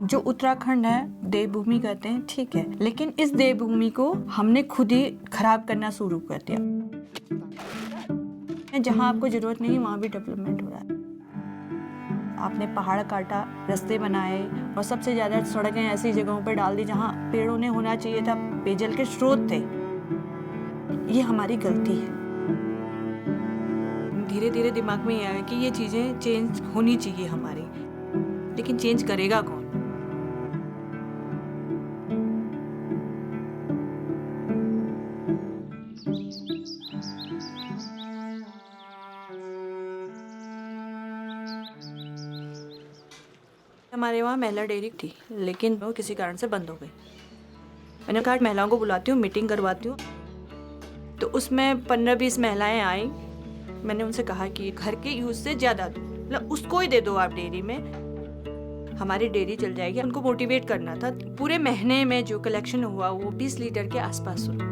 जो उत्तराखंड है, देवभूमि कहते हैं, ठीक है, लेकिन इस देवभूमि को हमने खुद ही खराब करना शुरू कर दिया। जहाँ आपको जरूरत नहीं वहाँ भी डेवलपमेंट हो रहा है। आपने पहाड़ काटा, रास्ते बनाए और सबसे ज्यादा सड़कें ऐसी जगहों पर डाल दी जहाँ पेड़ों ने होना चाहिए था, पेयजल के स्रोत थे। ये हमारी गलती है। धीरे धीरे दिमाग में ये आया कि ये चीजें चेंज होनी चाहिए हमारी, लेकिन चेंज करेगा कौन? हमारे वहाँ महिला डेयरी थी, लेकिन वो किसी कारण से बंद हो गई। मैंने कहा महिलाओं को बुलाती हूँ, मीटिंग करवाती हूँ। तो उसमें 15-20 महिलाएं आई। मैंने उनसे कहा कि घर के यूज से ज्यादा दो, मतलब उसको ही दे दो आप डेयरी में, हमारी डेयरी चल जाएगी। उनको मोटिवेट करना था। पूरे महीने में जो कलेक्शन हुआ वो 20 लीटर के आसपास हुआ।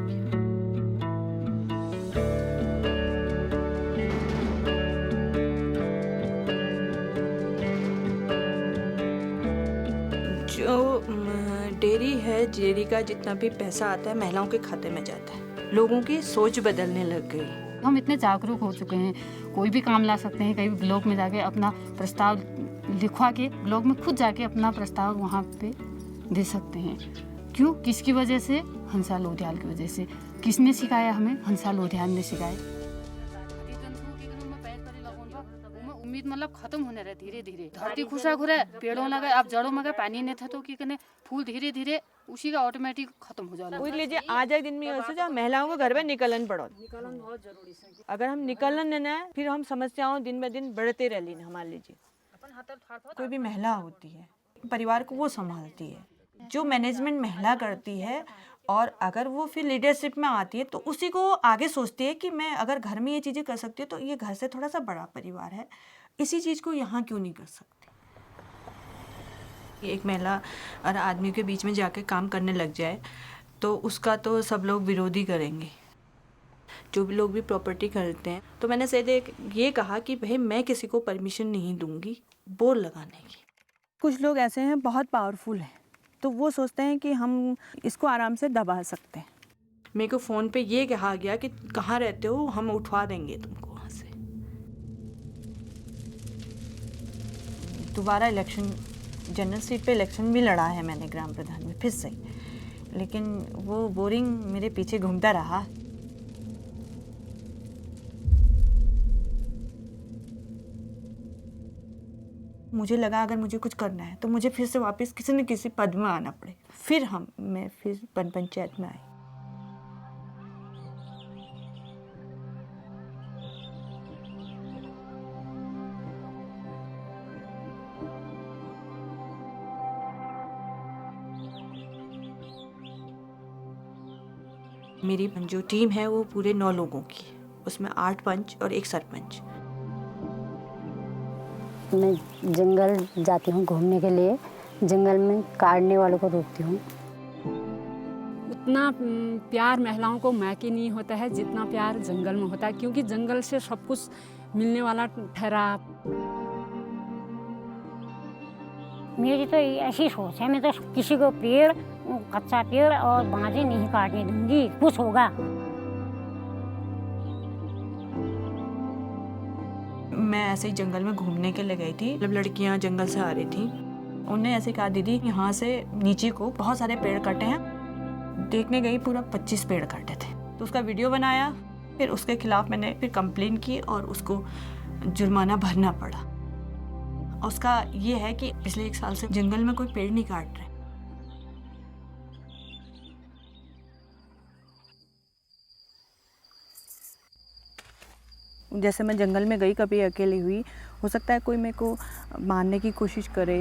जो डेयरी है, डेयरी का जितना भी पैसा आता है महिलाओं के खाते में जाता है। लोगों की सोच बदलने लग गई। हम इतने जागरूक हो चुके हैं, कोई भी काम ला सकते हैं। कहीं भी ब्लॉक में जाके अपना प्रस्ताव लिखवा के ब्लॉक में खुद जाके अपना प्रस्ताव वहाँ पे दे सकते हैं। क्यों? किसकी वजह से? हंसा लोधियाल की वजह से। किसने सिखाया हमें? हंसा लोधियाल ने सिखाया। उम्मीद मतलब खत्म होने रहे धीरे धीरे। धरती खुशा खुरे, पेड़ों लगे, अब जड़ों में पानी नहीं था तो कि कने फूल धीरे धीरे उसी का ऑटोमेटिक खत्म हो जाना। पूछ लीजिए आज एक दिन में ऐसे जो महिलाओं को घर में निकलन पड़ो। निकलन बहुत जरूरी है। अगर हम निकलन न फिर हम समस्याओं दिन ब दिन बढ़ते रह ली। मान लीजिए कोई भी महिला होती है, परिवार को वो संभालती है। जो मैनेजमेंट महिला करती है और अगर वो फिर लीडरशिप में आती है तो उसी को आगे सोचती है कि मैं अगर घर में ये चीजें कर सकती हूँ तो ये घर से थोड़ा सा बड़ा परिवार है, इसी चीज को यहाँ क्यों नहीं कर सकती। एक महिला और आदमी के बीच में जाके काम करने लग जाए तो उसका तो सब लोग विरोधी करेंगे, जो भी लोग भी प्रॉपर्टी खरीदते हैं। तो मैंने सीधे ये कहा कि भाई मैं किसी को परमिशन नहीं दूंगी बोर्ड लगाने की। कुछ लोग ऐसे हैं बहुत पावरफुल हैं, तो वो सोचते हैं कि हम इसको आराम से दबा सकते हैं। मेरे को फ़ोन पे ये कहा गया कि कहाँ रहते हो, हम उठवा देंगे तुमको वहाँ से। दोबारा इलेक्शन, जनरल सीट पे इलेक्शन भी लड़ा है मैंने ग्राम प्रधान में फिर से, लेकिन वो बोरिंग मेरे पीछे घूमता रहा। मुझे लगा अगर मुझे कुछ करना है तो मुझे फिर से वापस किसी न किसी पद में आना पड़े। फिर मैं फिर पंचायत में आई। मेरी जो टीम है वो पूरे 9 लोगों की, उसमें 8 पंच और 1 सरपंच। मैं जंगल जाती हूँ घूमने के लिए, जंगल में काटने वालों को रोकती हूँ। उतना प्यार महिलाओं को मायके नहीं होता है जितना प्यार जंगल में होता है, क्योंकि जंगल से सब कुछ मिलने वाला ठहरा। मेरी तो ऐसी सोच है, मैं तो किसी को पेड़, कच्चा पेड़ और बाँझे नहीं काटने दूंगी, कुछ होगा। मैं ऐसे ही जंगल में घूमने के लिए गई थी, जब लड़कियां जंगल से आ रही थी, उन्हें ऐसे कहा दीदी यहाँ से नीचे को बहुत सारे पेड़ कटे हैं। देखने गई पूरा 25 पेड़ काटे थे, तो उसका वीडियो बनाया। फिर उसके खिलाफ मैंने फिर कंप्लेन की और उसको जुर्माना भरना पड़ा। उसका ये है कि पिछले 1 साल से जंगल में कोई पेड़ नहीं काट रहे। जैसे मैं जंगल में गई, कभी अकेली हुई, हो सकता है कोई मेरे को मारने की कोशिश करे,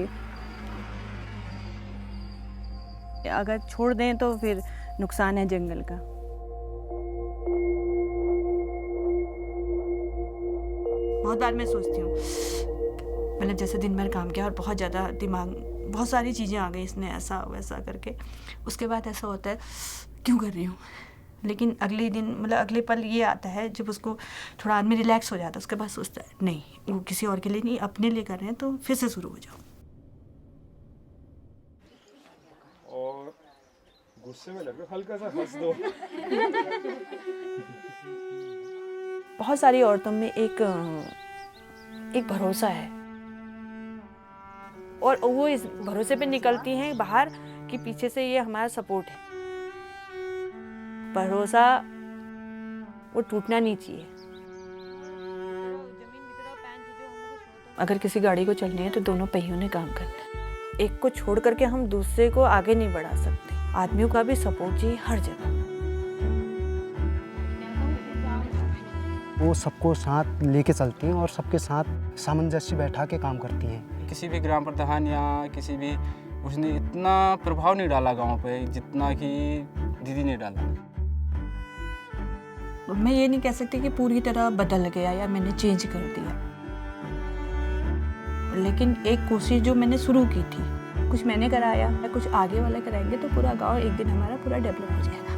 अगर छोड़ दें तो फिर नुकसान है जंगल का। बहुत बार मैं सोचती हूँ, मतलब जैसे दिन भर काम किया और बहुत ज़्यादा दिमाग, बहुत सारी चीज़ें आ गई, इसने ऐसा वैसा करके, उसके बाद ऐसा होता है क्यों कर रही हूँ। लेकिन अगले दिन, मतलब अगले पल ये आता है जब उसको थोड़ा आदमी रिलैक्स हो जाता है, उसके बाद सोचता है नहीं वो किसी और के लिए नहीं, अपने लिए कर रहे हैं, तो फिर से शुरू हो जाओ। गुस्से में लग रहा, हल्का सा हंस दो। बहुत सारी औरतों में एक भरोसा है और वो इस भरोसे पे निकलती हैं बाहर कि पीछे से ये हमारा सपोर्ट है। भरोसा वो टूटना नहीं चाहिए। अगर किसी गाड़ी को चलनी है तो दोनों पहियों ने काम करना है। एक को छोड़ करके हम दूसरे को आगे नहीं बढ़ा सकते। आदमियों का भी सपोर्ट चाहिए हर जगह। वो सबको साथ लेके चलती हैं और सबके साथ सामंजस्य बैठा के काम करती हैं। किसी भी ग्राम प्रधान या किसी भी उसने इतना प्रभाव नहीं डाला गांव पे जितना कि दीदी ने डाला। मैं ये नहीं कह सकती कि पूरी तरह बदल गया या मैंने चेंज कर दिया, लेकिन एक कोशिश जो मैंने शुरू की थी, कुछ मैंने कराया, कुछ आगे वाले कराएंगे तो पूरा गांव एक दिन हमारा पूरा डेवलप हो जाएगा।